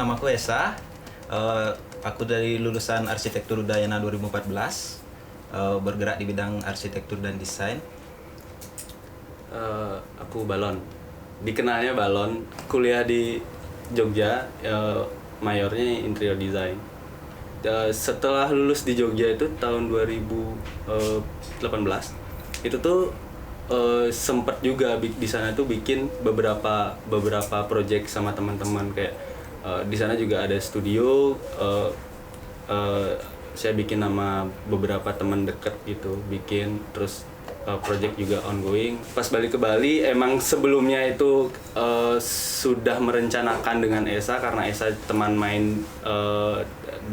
namaku Esa. Aku dari lulusan Arsitektur Udayana 2014. Bergerak di bidang arsitektur dan desain. Aku Balon. Dikenalnya Balon. Kuliah di Jogja, mayornya interior design. Setelah lulus di Jogja itu tahun 2018, itu tuh sempat juga di sana tuh bikin beberapa project sama teman-teman kayak di sana juga ada studio. Saya bikin nama beberapa teman dekat gitu, bikin terus project juga ongoing. Pas balik ke Bali, emang sebelumnya itu sudah merencanakan dengan Esa karena Esa teman main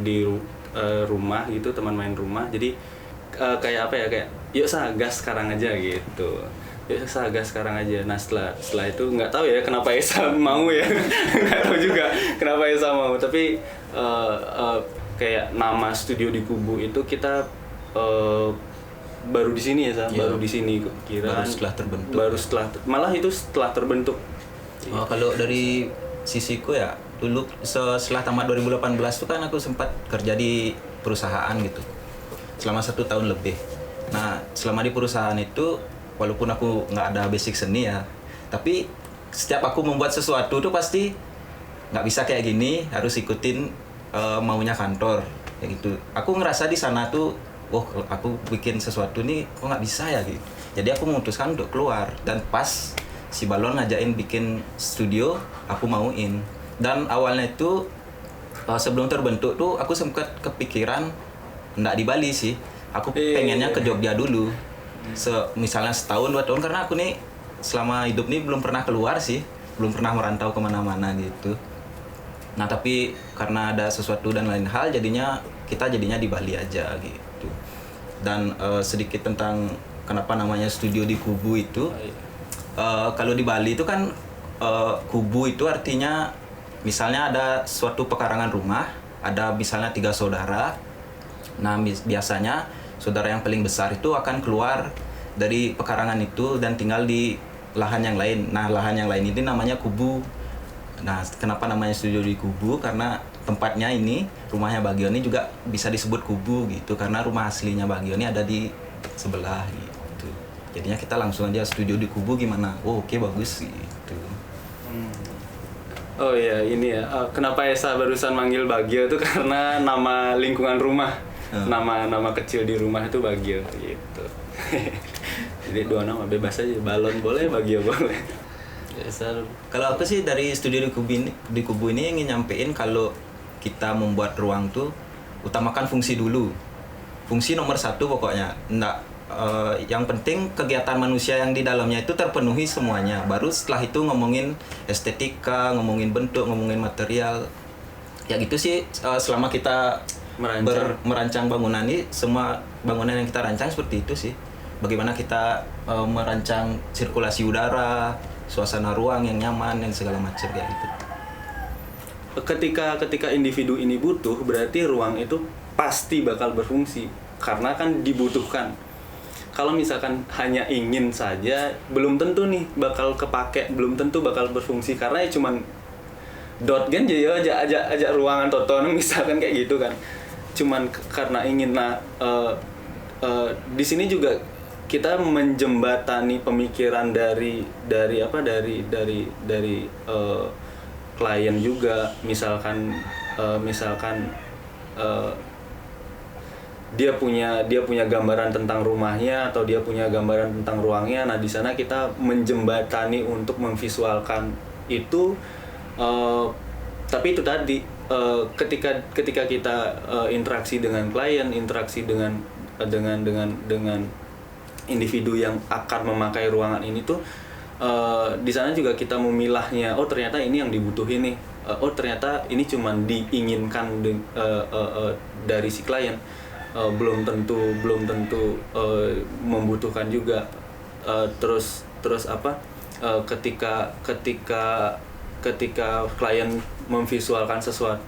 di rumah gitu, teman main rumah. Jadi kayak apa ya, kayak yuk gas sekarang aja gitu. Yuk gas sekarang aja. Nah setelah itu nggak tahu ya kenapa Esa mau ya, nggak tahu juga kenapa Esa mau. Tapi kayak nama studio di Kubu itu kita baru di sini ya, baru di sini kira. Baru setelah terbentuk. Malah itu setelah terbentuk. Kalau dari sisiku ya, dulu setelah tamat 2018 itu kan aku sempat kerja di perusahaan gitu selama 1 tahun lebih. Nah selama di perusahaan itu, walaupun aku nggak ada basic seni ya, tapi setiap aku membuat sesuatu tuh pasti nggak bisa kayak gini, harus ikutin maunya kantor kayak gitu. Aku ngerasa di sana tuh, aku bikin sesuatu nih kok nggak bisa ya gitu. Jadi aku memutuskan untuk keluar, dan pas si Balon ngajain bikin studio, aku mauin. Dan awalnya itu sebelum terbentuk tuh aku sempat kepikiran nggak di Bali sih. Aku pengennya ke Jogja dulu. Misalnya setahun 2 tahun, karena aku nih selama hidup nih belum pernah keluar sih, belum pernah merantau kemana-mana gitu. Nah tapi karena ada sesuatu dan lain hal, jadinya di Bali aja gitu. Dan sedikit tentang kenapa namanya studio di Kubu itu. Kalau di Bali itu kan Kubu itu artinya misalnya ada suatu pekarangan rumah, ada misalnya 3 saudara. Nah biasanya saudara yang paling besar itu akan keluar dari pekarangan itu dan tinggal di lahan yang lain. Nah lahan yang lain ini namanya Kubu. Nah kenapa namanya studio di Kubu? Karena tempatnya ini, rumahnya Bagio ini juga bisa disebut Kubu gitu, karena rumah aslinya Bagio ini ada di sebelah gitu. Jadinya kita langsung aja studio di Kubu gimana? Oke, bagus gitu. Oh iya, ini ya. Kenapa Esa barusan manggil Bagio itu karena nama lingkungan rumah. Nama kecil di rumah itu Bagio gitu. Jadi 2 nama bebas aja. Balon boleh, Bagio boleh. Kalau aku sih dari studio di Kubu ini ingin nyampein kalau kita membuat ruang tuh utamakan fungsi dulu. Fungsi nomor 1 pokoknya. Yang penting kegiatan manusia yang di dalamnya itu terpenuhi semuanya. Baru setelah itu ngomongin estetika, ngomongin bentuk, ngomongin material. Ya gitu sih, selama kita merancang bangunan ini, semua bangunan yang kita rancang seperti itu sih. Bagaimana kita merancang sirkulasi udara, suasana ruang yang nyaman, dan segala macam kayak gitu. Ketika individu ini butuh, berarti ruang itu pasti bakal berfungsi karena kan dibutuhkan. Kalau misalkan hanya ingin saja, belum tentu nih bakal kepake, belum tentu bakal berfungsi karena ya cuman dot kan aja aja ruangan toton misalkan kayak gitu kan. Cuman karena ingin. Nah, di sini juga kita menjembatani pemikiran dari klien juga. Misalkan dia punya gambaran tentang rumahnya atau dia punya gambaran tentang ruangnya. Nah di sana kita menjembatani untuk memvisualkan itu. Tapi itu tadi ketika kita interaksi dengan klien, interaksi dengan individu yang akan memakai ruangan ini tuh, di sana juga kita memilahnya. Oh ternyata ini yang dibutuhin nih. Oh ternyata ini cuman diinginkan dari si klien. Belum tentu membutuhkan juga. Terus apa? Ketika klien memvisualkan sesuatu,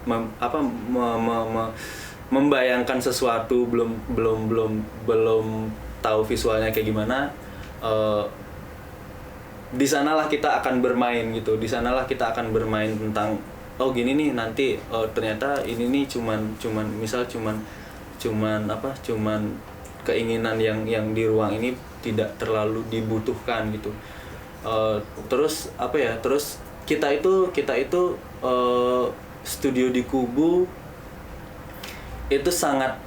membayangkan sesuatu, belum tahu visualnya kayak gimana, di sanalah kita akan bermain gitu. Di sanalah kita akan bermain tentang oh gini nih nanti ternyata ini nih cuman keinginan yang di ruang ini tidak terlalu dibutuhkan gitu. Terus apa ya, terus kita itu studio di Kubu itu sangat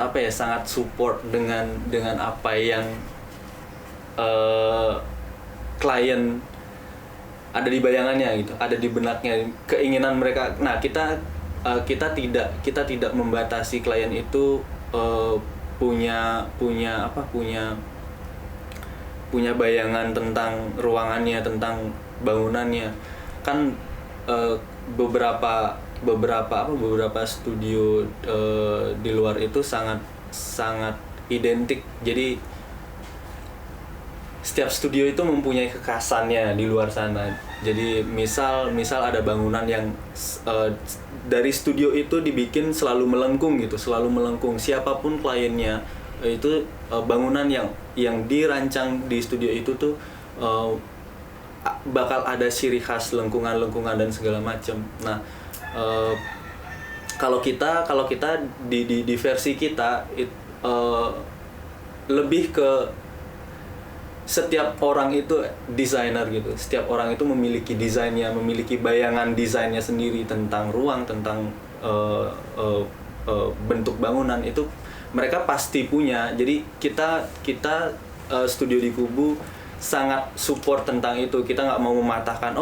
apa ya, sangat support dengan apa yang klien ada di bayangannya gitu, ada di benaknya, keinginan mereka. Nah, kita tidak membatasi klien itu punya bayangan tentang ruangannya, tentang bangunannya. Kan beberapa studio di luar itu sangat identik. Jadi setiap studio itu mempunyai kekhasannya di luar sana. Jadi misal ada bangunan yang dari studio itu dibikin selalu melengkung gitu, selalu melengkung. Siapapun kliennya itu bangunan yang dirancang di studio itu tuh bakal ada ciri khas lengkungan dan segala macam. Nah, kalau kita di versi kita lebih ke setiap orang itu desainer gitu. Setiap orang itu memiliki desainnya, memiliki bayangan desainnya sendiri tentang ruang, tentang bentuk bangunan itu mereka pasti punya. Jadi kita studio di Kubu sangat support tentang itu. Kita nggak mau mematahkan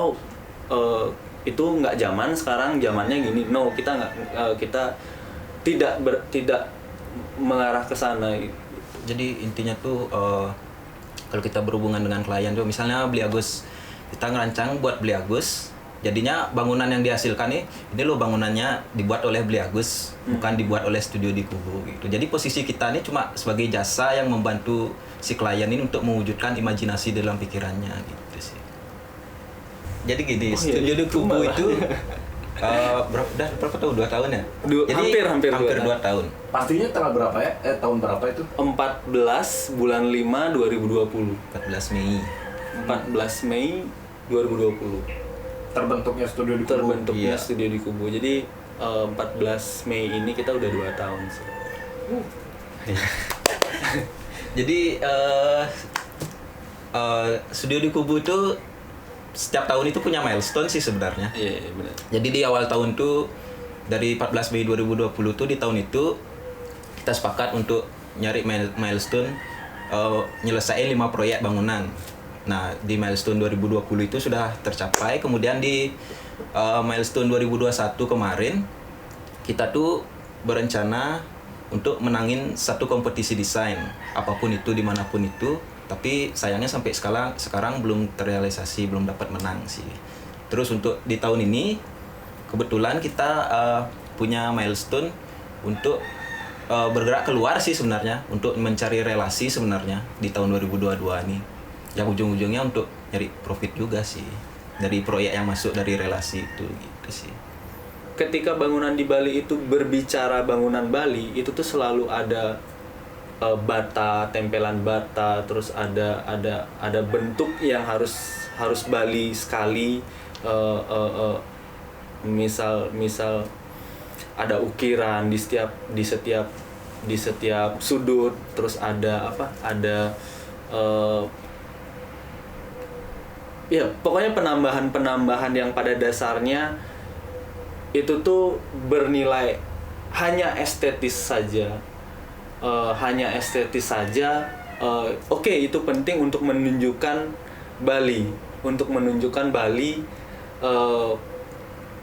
itu nggak zaman, sekarang zamannya gini. No, kita nggak kita tidak mengarah ke sana. Jadi intinya tuh kalau kita berhubungan dengan klien tuh, misalnya Beli Agus, kita ngerancang buat Beli Agus, jadinya bangunan yang dihasilkan ini loh bangunannya dibuat oleh Beli Agus, bukan dibuat oleh studio di Kubu gitu. Jadi posisi kita ini cuma sebagai jasa yang membantu si klien ini untuk mewujudkan imajinasi dalam pikirannya gitu sih. Jadi gini, studio di Kubu itu berapa tahun? 2 tahun ya? Jadi hampir 2 tahun. Pastinya tanggal berapa ya? Tahun berapa itu? 14 bulan 5 2020. 14 Mei. 14 Mei 2020. Terbentuknya studio di Kubu. Terbentuknya studio di Kubu. Jadi 14 Mei ini kita udah 2 tahun sih. Jadi studio di Kubu itu setiap tahun itu punya milestone sih sebenarnya. Iya, benar. Jadi di awal tahun tuh dari 14 Mei 2020 tuh di tahun itu kita sepakat untuk nyari milestone nyelesain 5 proyek bangunan. Nah, di milestone 2020 itu sudah tercapai. Kemudian di milestone 2021 kemarin kita tuh berencana untuk menangin satu kompetisi desain apapun itu dimanapun itu. Tapi sayangnya sampai sekarang belum terrealisasi, belum dapat menang sih. Terus untuk di tahun ini kebetulan kita punya milestone untuk bergerak keluar sih sebenarnya, untuk mencari relasi sebenarnya di tahun 2022 ini. Yang ujung-ujungnya untuk nyari profit juga sih dari proyek yang masuk dari relasi itu gitu sih. Ketika bangunan di Bali itu berbicara bangunan Bali, itu tuh selalu ada bata, tempelan bata, terus ada bentuk yang harus Bali sekali. Misal ada ukiran di setiap sudut, terus ada ya pokoknya penambahan yang pada dasarnya itu tuh bernilai hanya estetis saja. Oke, itu penting untuk menunjukkan Bali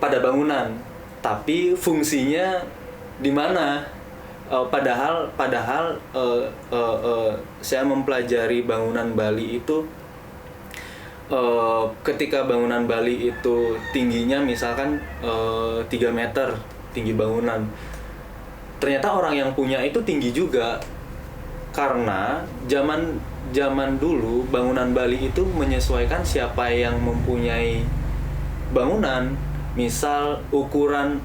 pada bangunan, tapi fungsinya di mana? Padahal saya mempelajari bangunan Bali itu ketika bangunan Bali itu tingginya misalkan 3 meter tinggi bangunan, ternyata orang yang punya itu tinggi juga, karena zaman dulu bangunan Bali itu menyesuaikan siapa yang mempunyai bangunan. Misal ukuran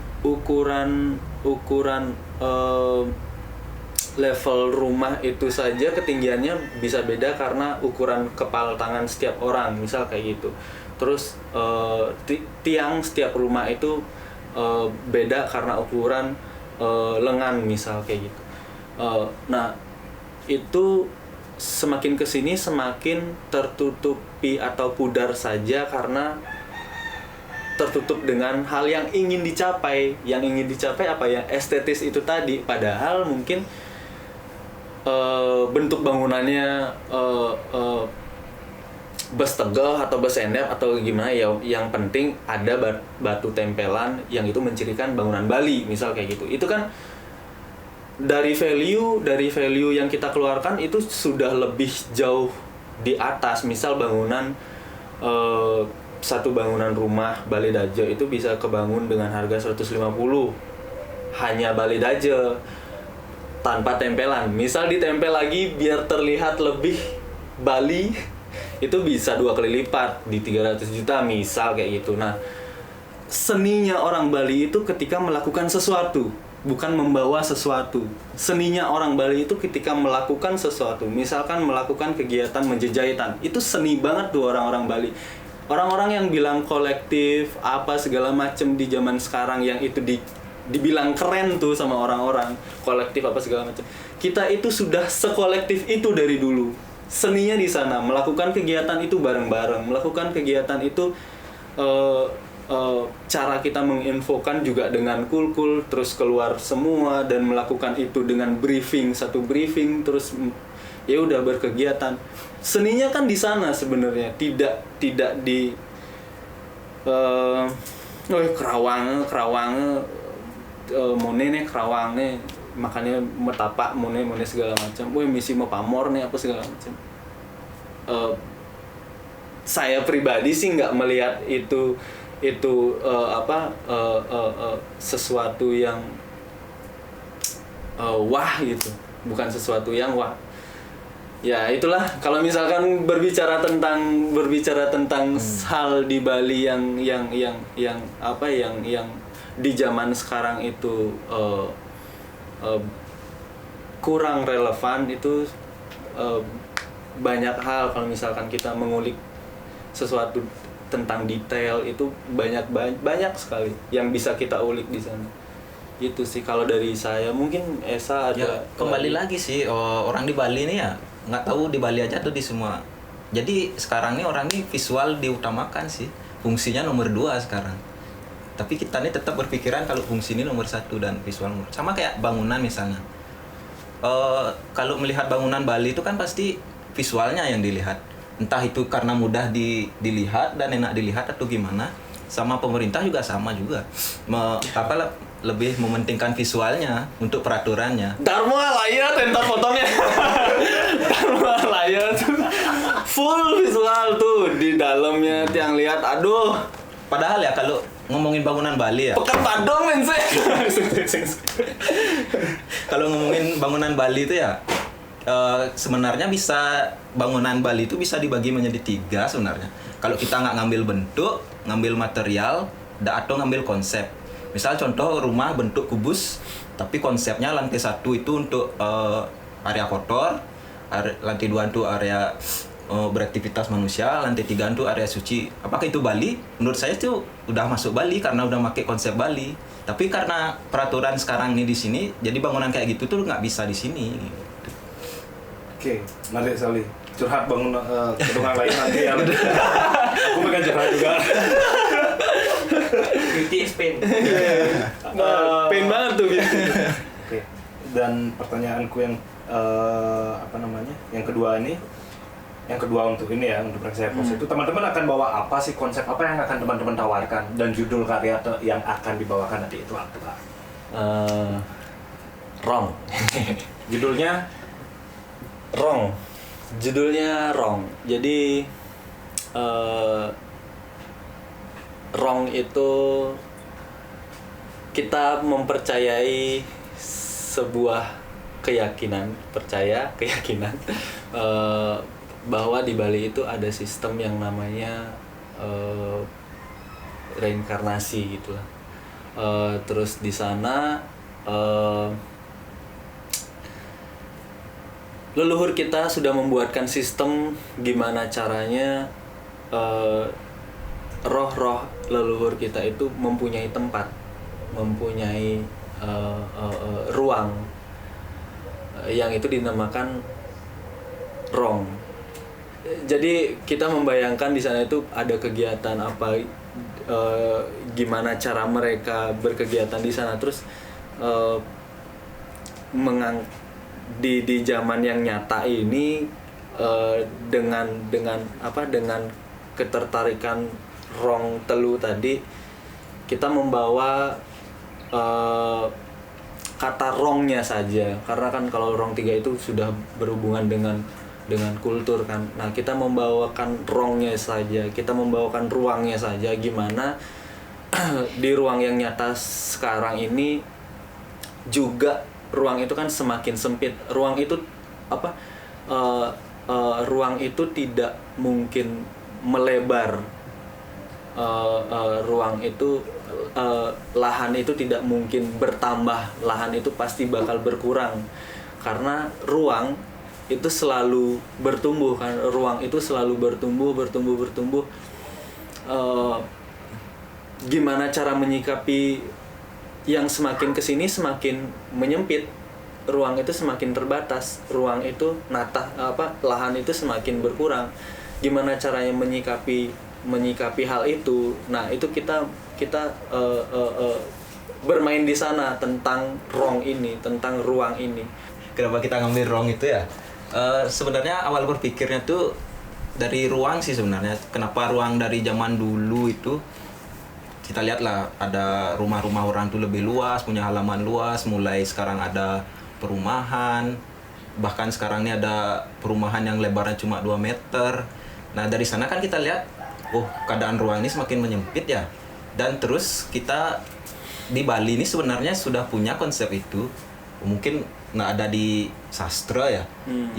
level rumah itu saja ketinggiannya bisa beda karena ukuran kepal tangan setiap orang, misal kayak gitu. Terus tiang setiap rumah itu beda karena ukuran lengan misal kayak gitu. Nah itu semakin kesini semakin tertutupi atau pudar saja karena tertutup dengan hal yang ingin dicapai. Yang ingin dicapai apa ya? Estetis itu tadi. Padahal mungkin bentuk bangunannya bus tegel atau bus endep atau gimana ya, yang penting ada batu tempelan yang itu mencirikan bangunan Bali misal kayak gitu. Itu kan dari value yang kita keluarkan itu sudah lebih jauh di atas. Misal bangunan satu bangunan rumah Bale Daje itu bisa kebangun dengan harga 150 hanya Bale Daje tanpa tempelan. Misal ditempel lagi biar terlihat lebih Bali itu bisa 2 kali lipat di 300 juta misal kayak gitu. Nah, seninya orang Bali itu ketika melakukan sesuatu, bukan membawa sesuatu. Seninya orang Bali itu ketika melakukan sesuatu, misalkan melakukan kegiatan menjejahitan, itu seni banget tuh orang-orang Bali. Orang-orang yang bilang kolektif apa segala macem di zaman sekarang yang itu dibilang keren tuh sama orang-orang kolektif apa segala macam. Kita itu sudah sekolektif itu dari dulu. Seninya di sana, melakukan kegiatan itu bareng-bareng, melakukan kegiatan itu cara kita menginfokan juga dengan kul-kul terus keluar semua dan melakukan itu dengan satu briefing terus ya udah berkegiatan. Seninya kan di sana sebenarnya, tidak di Kerawang monene Kerawangnya makanya metapak mone segala macam. Misi mau pamor nih apa segala macam. Saya pribadi sih nggak melihat itu sesuatu yang wah gitu, bukan sesuatu yang wah. Ya itulah, kalau misalkan berbicara tentang hal di Bali yang di zaman sekarang itu kurang relevan, itu banyak hal. Kalau misalkan kita mengulik sesuatu tentang detail itu banyak sekali yang bisa kita ulik di sana. Itu sih kalau dari saya. Mungkin Esa ada ya, kembali lagi sih orang di Bali ini ya nggak tahu di Bali aja tuh di semua. Jadi sekarang nih orang nih visual diutamakan sih, fungsinya nomor 2 sekarang. Tapi kita nih tetap berpikiran kalau fungsi ini nomor 1 dan visual nomor. Sama kayak bangunan misalnya. Kalau melihat bangunan Bali itu kan pasti visualnya yang dilihat. Entah itu karena mudah dilihat dan enak dilihat atau gimana. Sama pemerintah juga sama juga. Lebih mementingkan visualnya untuk peraturannya. Dharma layar entar fotonya. Dharma layar tuh full visual tuh di dalamnya, tiang lihat. Aduh. Padahal ya kalau ngomongin bangunan Bali ya. Pekan Padang men sih. Kalau ngomongin bangunan Bali itu ya sebenarnya bangunan Bali itu bisa dibagi menjadi 3 sebenarnya. Kalau kita nggak ngambil bentuk, ngambil material, atau ngambil konsep. Misal contoh rumah bentuk kubus, tapi konsepnya lantai 1 itu untuk area kotor, lantai 2 untuk area beraktivitas manusia, lantai 3 untuk area suci. Apakah itu Bali? Menurut saya itu udah masuk Bali karena udah pakai konsep Bali. Tapi karena peraturan sekarang ini di sini, jadi bangunan kayak gitu tuh nggak bisa di sini. Oke, menarik sekali. Curhat bangun gedungan lain nanti ya. Aku pengen curhat juga. Beauty is pain. Pain banget tuh gitu. Oke. Dan pertanyaanku yang yang kedua untuk ini ya, untuk Praksaya Pos itu teman-teman akan bawa apa sih, konsep apa yang akan teman-teman tawarkan, dan judul karya yang akan dibawakan nanti itu apa? Wrong. Judulnya Wrong. Jadi wrong itu kita mempercayai sebuah keyakinan bahwa di Bali itu ada sistem yang namanya reinkarnasi gitulah. Terus di sana leluhur kita sudah membuatkan sistem gimana caranya roh-roh leluhur kita itu mempunyai tempat, mempunyai ruang yang itu dinamakan rong. Jadi kita membayangkan di sana itu ada kegiatan apa, gimana cara mereka berkegiatan di sana, terus di zaman yang nyata ini dengan ketertarikan rong telu tadi, kita membawa kata rongnya saja, karena kan kalau rong tiga itu sudah berhubungan dengan kultur kan. Nah, kita membawakan rongnya saja, kita membawakan ruangnya saja, gimana di ruang yang nyata sekarang ini juga ruang itu kan semakin sempit. Ruang itu ruang itu tidak mungkin melebar. Ruang itu lahan itu tidak mungkin bertambah, lahan itu pasti bakal berkurang, karena ruang itu selalu bertumbuh kan, ruang itu selalu bertumbuh. Gimana cara menyikapi yang semakin kesini semakin menyempit, ruang itu semakin terbatas, ruang itu lahan itu semakin berkurang. Gimana caranya menyikapi hal itu? Nah, itu kita bermain di sana tentang rong ini, tentang ruang ini. Kenapa kita ngambil rong itu ya? Sebenarnya awal berpikirnya tuh dari ruang sih sebenarnya. Kenapa ruang dari zaman dulu itu, kita lihat lah ada rumah-rumah orang tuh lebih luas, punya halaman luas. Mulai sekarang ada perumahan, bahkan sekarang ini ada perumahan yang lebarnya cuma 2 meter. Nah, dari sana kan kita lihat, keadaan ruang ini semakin menyempit ya. Dan terus kita di Bali ini sebenarnya sudah punya konsep itu. Mungkin nggak ada di sastra ya.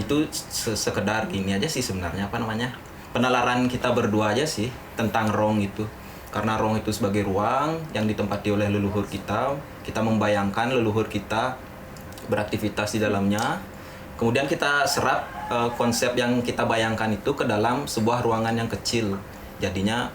Itu sekedar gini aja sih sebenarnya, penalaran kita berdua aja sih tentang rong itu. Karena rong itu sebagai ruang yang ditempati oleh leluhur kita membayangkan leluhur kita beraktivitas di dalamnya. Kemudian kita serap konsep yang kita bayangkan itu ke dalam sebuah ruangan yang kecil. Jadinya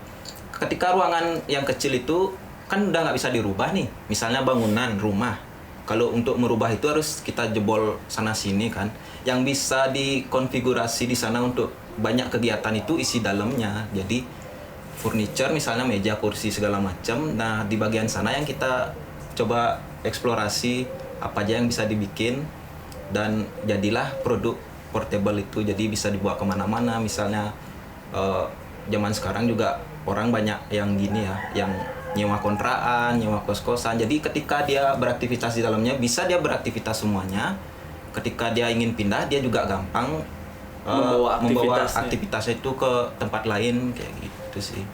ketika ruangan yang kecil itu kan udah nggak bisa dirubah nih. Misalnya bangunan, rumah. Kalau untuk merubah itu harus kita jebol sana sini kan. Yang bisa dikonfigurasi di sana untuk banyak kegiatan itu isi dalamnya. Jadi furniture misalnya meja, kursi segala macam. Nah, di bagian sana yang kita coba eksplorasi apa aja yang bisa dibikin, dan jadilah produk portable itu. Jadi bisa dibawa kemana-mana. Misalnya zaman sekarang juga orang banyak yang gini ya, yang nyewa kontrakan, nyewa kos-kosan. Jadi ketika dia beraktivitas di dalamnya, bisa dia beraktivitas semuanya. Ketika dia ingin pindah, dia juga gampang membawa aktivitasnya itu ke tempat lain, kayak gitu sih.